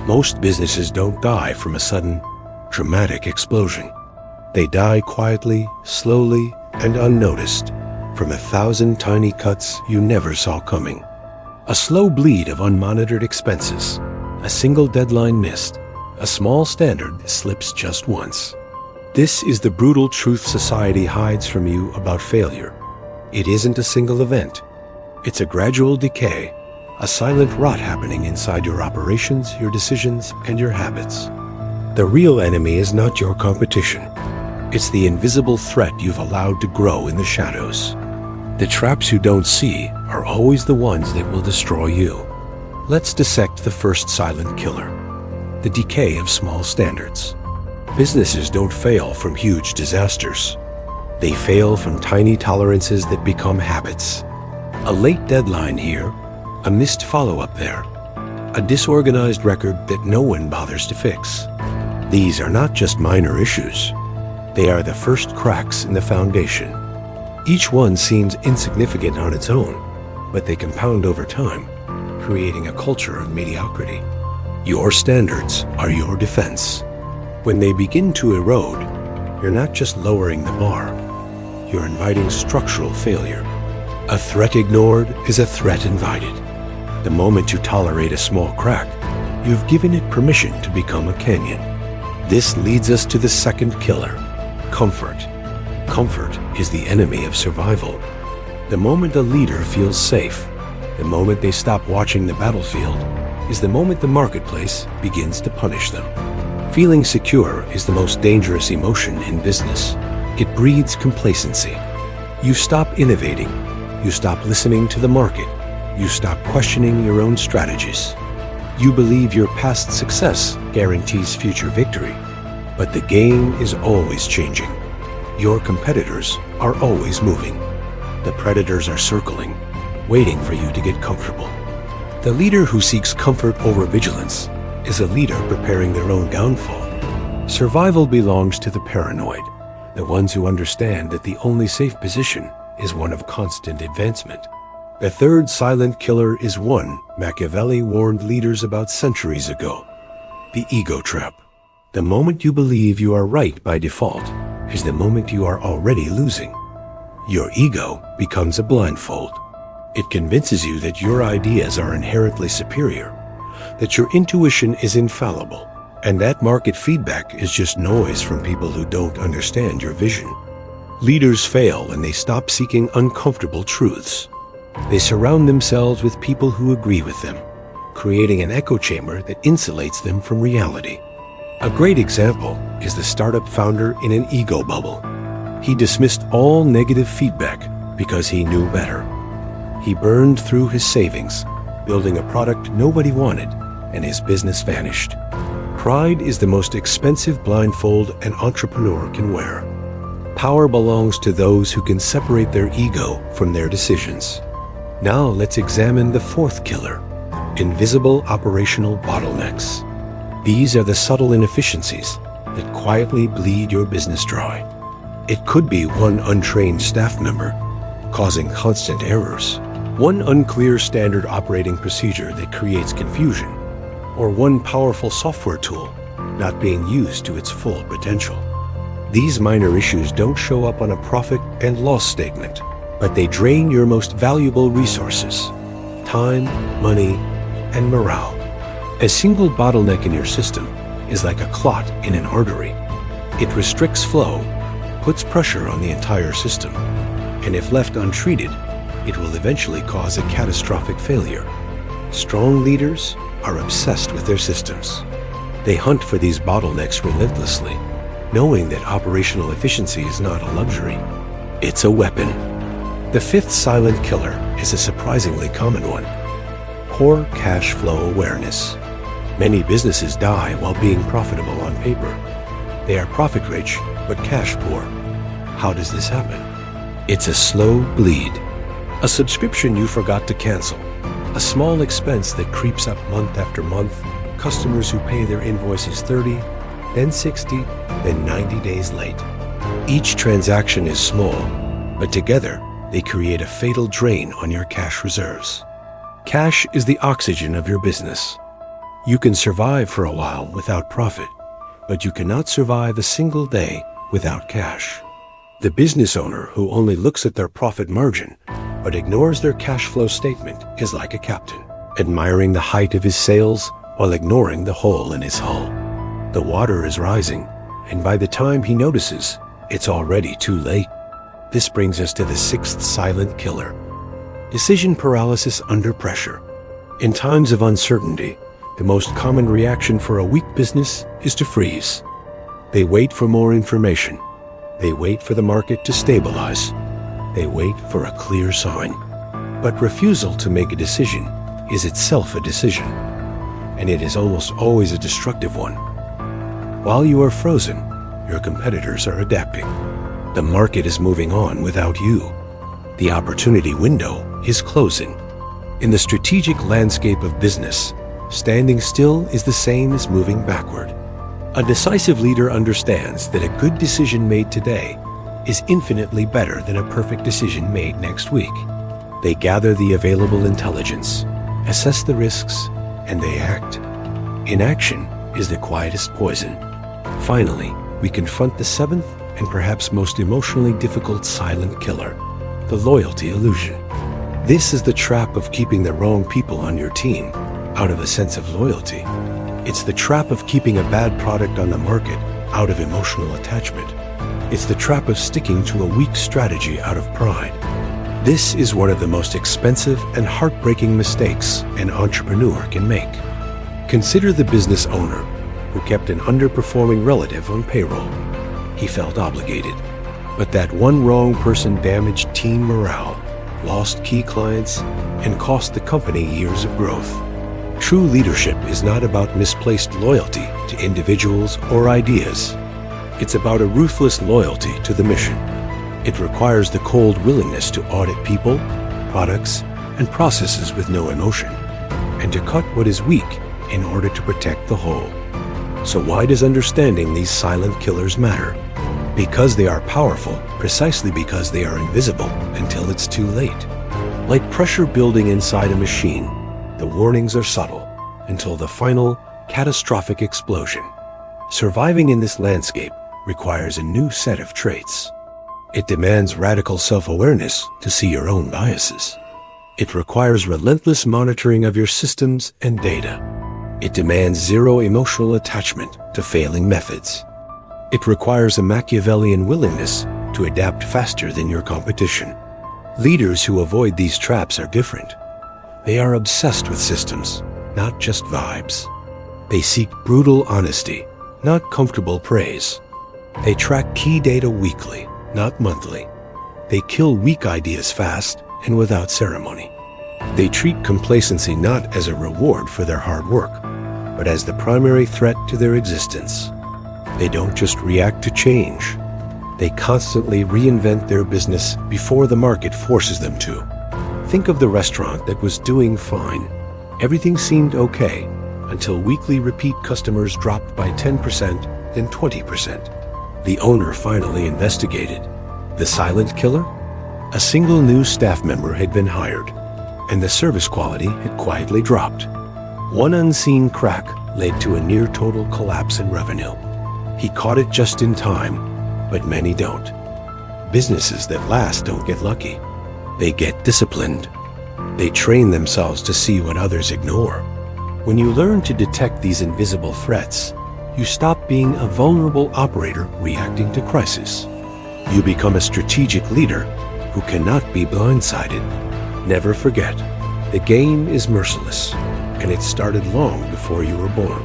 Most businesses don't die from a sudden, dramatic explosion. They die quietly, slowly, and unnoticed from 1,000 tiny cuts you never saw coming. A slow bleed of unmonitored expenses, a single deadline missed, a small standard that slips just once. This is the brutal truth society hides from you about failure. It isn't a single event. It's a gradual decay, a silent rot happening inside your operations, your decisions, and your habits. The real enemy is not your competition. It's the invisible threat you've allowed to grow in the shadows. The traps you don't see are always the ones that will destroy you. Let's dissect the first silent killer, the decay of small standards. Businesses don't fail from huge disasters. They fail from tiny tolerances that become habits. A late deadline here, a missed follow-up there, a disorganized record that no one bothers to fix. These are not just minor issues. They are the first cracks in the foundation. Each one seems insignificant on its own, but they compound over time, creating a culture of mediocrity. Your standards are your defense. When they begin to erode, you're not just lowering the bar, you're inviting structural failure. A threat ignored is a threat invited. The moment you tolerate a small crack, you've given it permission to become a canyon. This leads us to the second killer, comfort. Comfort is the enemy of survival. The moment a leader feels safe, the moment they stop watching the battlefield, is the moment the marketplace begins to punish them. Feeling secure is the most dangerous emotion in business. It breeds complacency. You stop innovating. You stop listening to the market. You stop questioning your own strategies. You believe your past success guarantees future victory. But the game is always changing. Your competitors are always moving. The predators are circling, waiting for you to get comfortable. The leader who seeks comfort over vigilance is a leader preparing their own downfall. Survival belongs to the paranoid, the ones who understand that the only safe position is one of constant advancement. The third silent killer is one Machiavelli warned leaders about centuries ago: the ego trap. The moment you believe you are right by default is the moment you are already losing. Your ego becomes a blindfold. It convinces you that your ideas are inherently superior, that your intuition is infallible, and that market feedback is just noise from people who don't understand your vision. Leaders fail when they stop seeking uncomfortable truths. They surround themselves with people who agree with them, creating an echo chamber that insulates them from reality. A great example is the startup founder in an ego bubble. He dismissed all negative feedback because he knew better. He burned through his savings, building a product nobody wanted, and his business vanished. Pride is the most expensive blindfold an entrepreneur can wear. Power belongs to those who can separate their ego from their decisions. Now let's examine the fourth killer: invisible operational bottlenecks. These are the subtle inefficiencies that quietly bleed your business dry. It could be one untrained staff member causing constant errors, one unclear standard operating procedure that creates confusion, or one powerful software tool not being used to its full potential. These minor issues don't show up on a profit and loss statement, but they drain your most valuable resources: time, money, and morale. A single bottleneck in your system is like a clot in an artery. It restricts flow, puts pressure on the entire system, and if left untreated, it will eventually cause a catastrophic failure. Strong leaders are obsessed with their systems. They hunt for these bottlenecks relentlessly, knowing that operational efficiency is not a luxury. It's a weapon. The fifth silent killer is a surprisingly common one: poor cash flow awareness. Many businesses die while being profitable on paper. They are profit-rich, but cash-poor. How does this happen? It's a slow bleed. A subscription you forgot to cancel. A small expense that creeps up month after month. Customers who pay their invoices 30, then 60, then 90 days late. Each transaction is small, but together they create a fatal drain on your cash reserves. Cash is the oxygen of your business. You can survive for a while without profit, but you cannot survive a single day without cash. The business owner who only looks at their profit margin but ignores their cash flow statement is like a captain, admiring the height of his sails while ignoring the hole in his hull. The water is rising, and by the time he notices, it's already too late. This brings us to the sixth silent killer: decision paralysis under pressure. In times of uncertainty, the most common reaction for a weak business is to freeze. They wait for more information. They wait for the market to stabilize. They wait for a clear sign. But refusal to make a decision is itself a decision, and it is almost always a destructive one. While you are frozen, your competitors are adapting. The market is moving on without you. The opportunity window is closing. In the strategic landscape of business, standing still is the same as moving backward. A decisive leader understands that a good decision made today is infinitely better than a perfect decision made next week. They gather the available intelligence, assess the risks, and they act. Inaction is the quietest poison. Finally, we confront the seventh and perhaps most emotionally difficult silent killer: the loyalty illusion. This is the trap of keeping the wrong people on your team out of a sense of loyalty. It's the trap of keeping a bad product on the market out of emotional attachment. It's the trap of sticking to a weak strategy out of pride. This is one of the most expensive and heartbreaking mistakes an entrepreneur can make. Consider the business owner who kept an underperforming relative on payroll. He felt obligated, but that one wrong person damaged team morale, lost key clients, and cost the company years of growth. True leadership is not about misplaced loyalty to individuals or ideas. It's about a ruthless loyalty to the mission. It requires the cold willingness to audit people, products, and processes with no emotion, and to cut what is weak in order to protect the whole. So why does understanding these silent killers matter? Because they are powerful, precisely because they are invisible until it's too late. Like pressure building inside a machine, the warnings are subtle until the final, catastrophic explosion. Surviving in this landscape requires a new set of traits. It demands radical self-awareness to see your own biases. It requires relentless monitoring of your systems and data. It demands zero emotional attachment to failing methods. It requires a Machiavellian willingness to adapt faster than your competition. Leaders who avoid these traps are different. They are obsessed with systems, not just vibes. They seek brutal honesty, not comfortable praise. They track key data weekly, not monthly. They kill weak ideas fast and without ceremony. They treat complacency not as a reward for their hard work, but as the primary threat to their existence. They don't just react to change. They constantly reinvent their business before the market forces them to. Think of the restaurant that was doing fine. Everything seemed okay until weekly repeat customers dropped by 10%, then 20%. The owner finally investigated. The silent killer? A single new staff member had been hired, and the service quality had quietly dropped. One unseen crack led to a near-total collapse in revenue. He caught it just in time, but many don't. Businesses that last don't get lucky. They get disciplined. They train themselves to see what others ignore. When you learn to detect these invisible threats, you stop being a vulnerable operator reacting to crisis. You become a strategic leader who cannot be blindsided. Never forget, the game is merciless, and it started long before you were born.